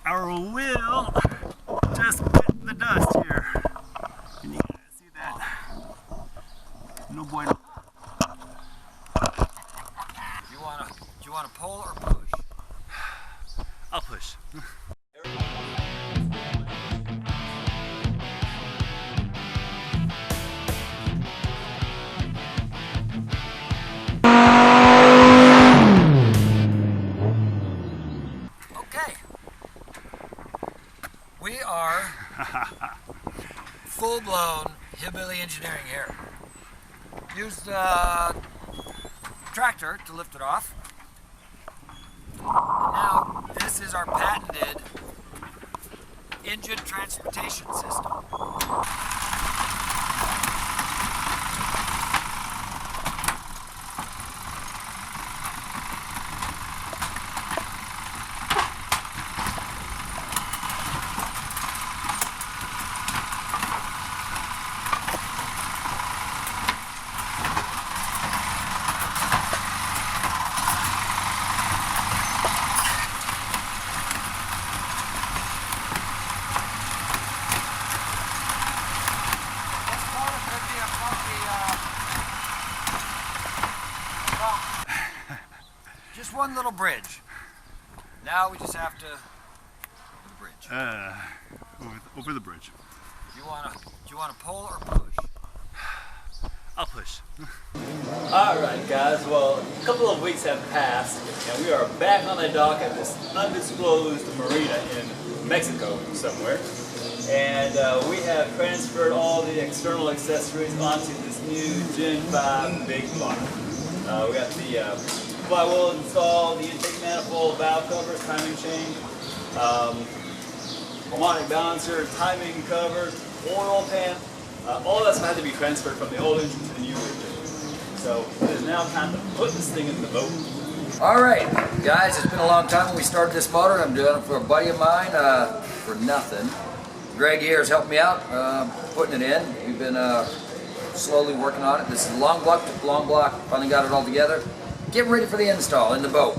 our wheel just bit the dust here. Can you guys see that? No bueno. Do you want to pull or push? I'll push. Okay. We are full-blown hillbilly engineering here. Used a tractor to lift it off. And now this is our patented engine transportation system. Just one little bridge. Now we just have to over the bridge. Over the bridge. Do you wanna pull or push? I'll push. Alright guys, well a couple of weeks have passed and we are back on the dock at this undisclosed marina in Mexico somewhere. And we have transferred all the external accessories onto this new Gen 5 Big Block. We got the flywheel installed, the intake manifold, valve covers, timing chain, harmonic balancer, timing covers, oil pan. All that's had to be transferred from the old engine to the new engine. So it is now time to put this thing in the boat. Alright guys, it's been a long time when we started this motor. I'm doing it for a buddy of mine for nothing. Greg here has helped me out putting it in. We've been slowly working on it. This is long block, finally got it all together. Getting ready for the install in the boat.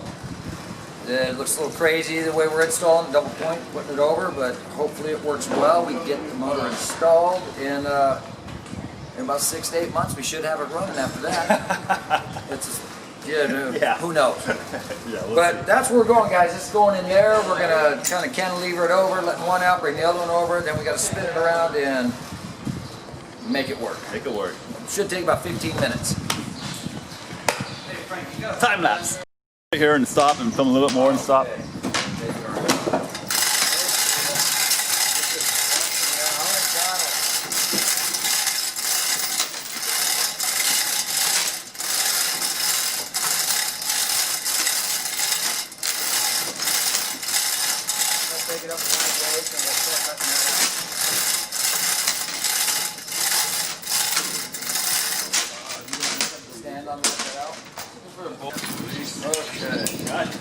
It looks a little crazy the way we're installing, double point, putting it over, but hopefully it works well. We get the motor installed in about 6 to 8 months. We should have it running after that. Who knows? But that's where we're going, guys. It's going in there. We're going to kind of cantilever it over, letting one out, bring the other one over, then we got to spin it around and make it work. Make it work. Should take about 15 minutes. Time lapse. Right here and stop and film a little bit more and stop. Take it up one place and we'll start cutting that out. Stand on that out. Okay. Got it.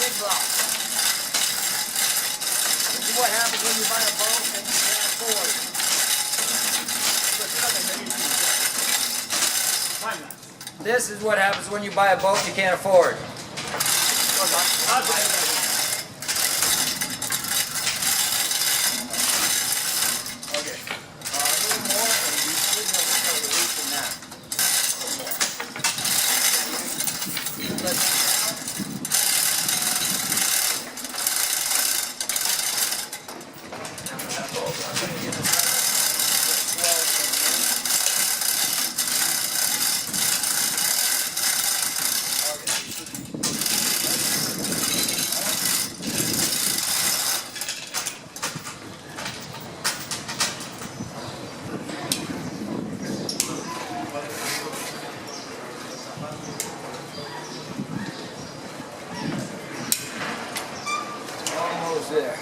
Big Block. This is what happens when you buy a boat and you can't afford it. This is what happens when you buy a boat and you can't afford. Okay. A little more and you should have a release in that. A little more. goes there.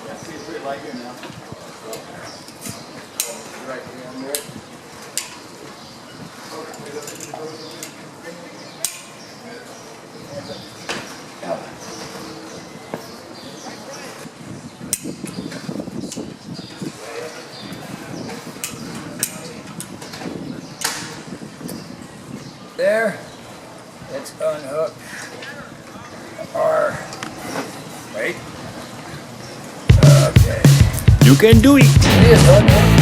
Yeah, see it's pretty light here now. Right down there. There, let's unhook our, wait, okay. You can do it. It is unhooked.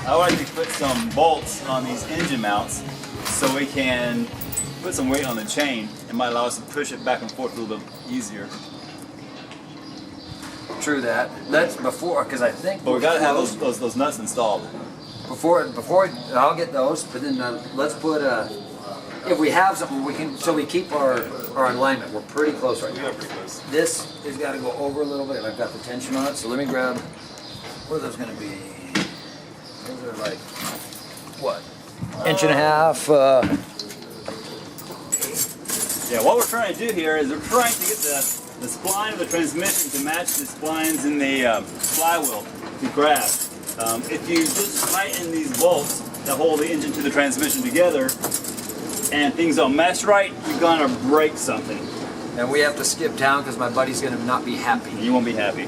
I would like to put some bolts on these engine mounts so we can put some weight on the chain. It might allow us to push it back and forth a little bit easier. True that. That's before, because I think. But we got to have those nuts installed. Before I'll get those. But then let's put if we have something we can, so we keep our alignment. We're pretty close right now. Yeah, pretty close. This has got to go over a little bit. I've got the tension on it. So let me grab. What are those going to be? Those are like what? Inch and a half. Yeah, what we're trying to do here is we're trying to get the spline of the transmission to match the splines in the flywheel to grab. If you just tighten these bolts that hold the engine to the transmission together and things don't mesh right, you're gonna break something. And we have to skip town because my buddy's gonna not be happy. You won't be happy.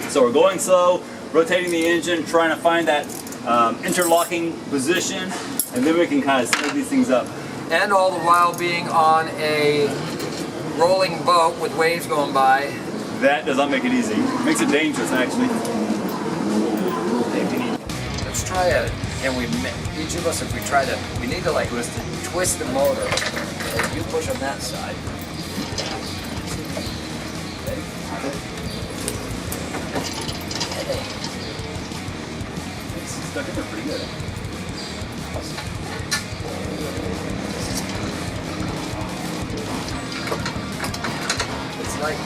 So we're going slow, rotating the engine, trying to find that interlocking position, and then we can kind of speed these things up. And all the while being on a rolling boat with waves going by. That does not make it easy. It makes it dangerous, actually. Let's try it. And each of us, if we try to, we need to like twist the motor. And you push on that side. It's stuck in there pretty good. It's like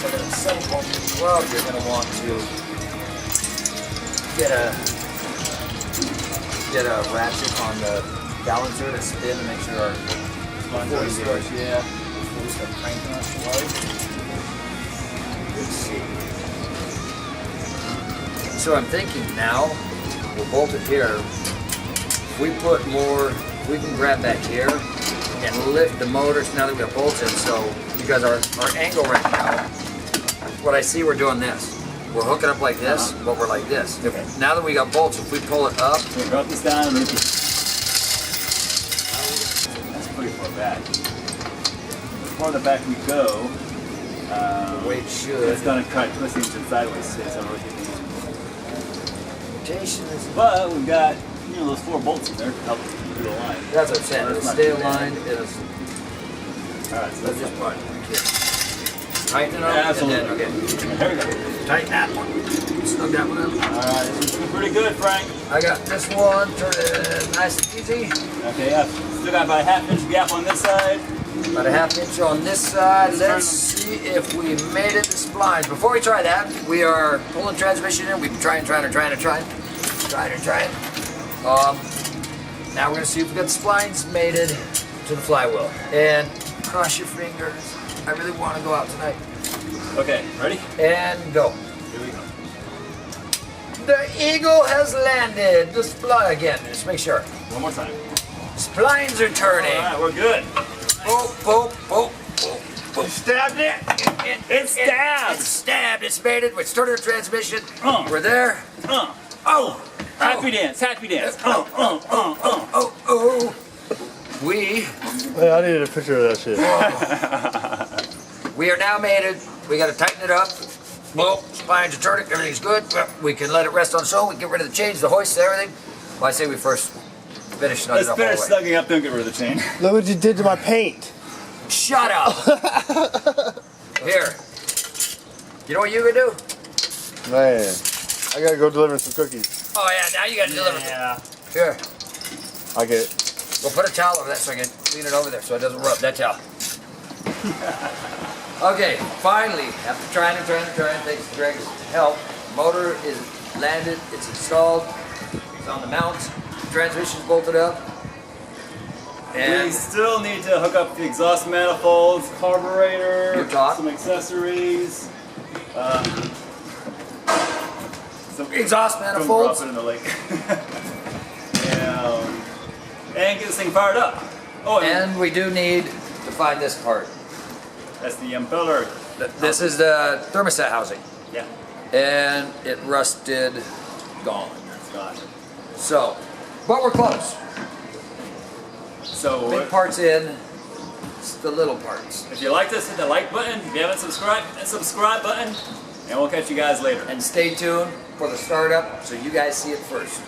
but at some point as well, you're going to want to get a ratchet on the balancer to spin to make sure our before we start cranking us too hard. Let's see. So I'm thinking now, we'll bolt it here. If we put more, we can grab back here and lift the motors now that we have bolts in. So, because our angle right now, what I see we're doing this. We're hooking up like this, but we're like this. Okay. Now that we got bolts, if we pull it up. So we drop this down and that's pretty far back. The farther back we go, Weight should. it's going to try twisting to sideways. So it's really getting in. rotation is. But we've got, you know, those 4 bolts in there to help do the line. That's what I'm saying. It'll stay aligned. It'll. Alright, so Let's that's just part. Tighten it up. Absolutely. And then, okay. There we go. Tighten that one. Snug that one up. Alright, this is looking pretty good, Frank. I got this one. Turn it nice and easy. Okay, yeah. Still got about a ½ inch gap on this side. About a ½ inch on this side. Let's see if we made it to splines. Before we try that, we are pulling transmission in. We've been trying. Now we're gonna see if we got the splines mated to the flywheel. And cross your fingers. I really want to go out tonight. Okay, ready? And go. Here we go. The Eagle has landed. The spline again. Just make sure. One more time. Splines are turning. Alright, we're good. Boop. Stabbed it. It's stabbed. It's stabbed. It's mated. We started the transmission. Uh. We're there. Oh. Happy dance. We Hey, I needed a picture of that shit. are now mated. We got to tighten it up. Well, spines are turning. Everything's good. We can let it rest on its own. We can get rid of the chains, the hoists, everything. Well, I say we first finish snugging Let's up finish all the way. snugging up. Don't get rid of the chain. Look what you did to my paint. Shut up. Here. You know what you can do? Man, I gotta go deliver some cookies. Oh yeah, now you got to deliver. Yeah. Here. I get it. We'll put a towel over that so I can clean it over there so it doesn't rub. That towel. Okay, finally, after trying, thanks to Greg's help, motor is landed, it's installed, it's on the mounts, transmission's bolted up, We and still need to hook up the exhaust manifolds, carburetor, Good talk. some accessories. Some exhaust Don't manifolds. drop it in the lake. And get this thing fired up. Oh, And we do need to find this part. that's the impeller. This is the thermostat housing, Yeah, and it rusted, gone. it's gone. So, but we're close. So Big parts in, it's the little parts. if you like this, hit the like button. If you haven't subscribed, hit the subscribe button. And we'll catch you guys later. And stay tuned for the startup so you guys see it first.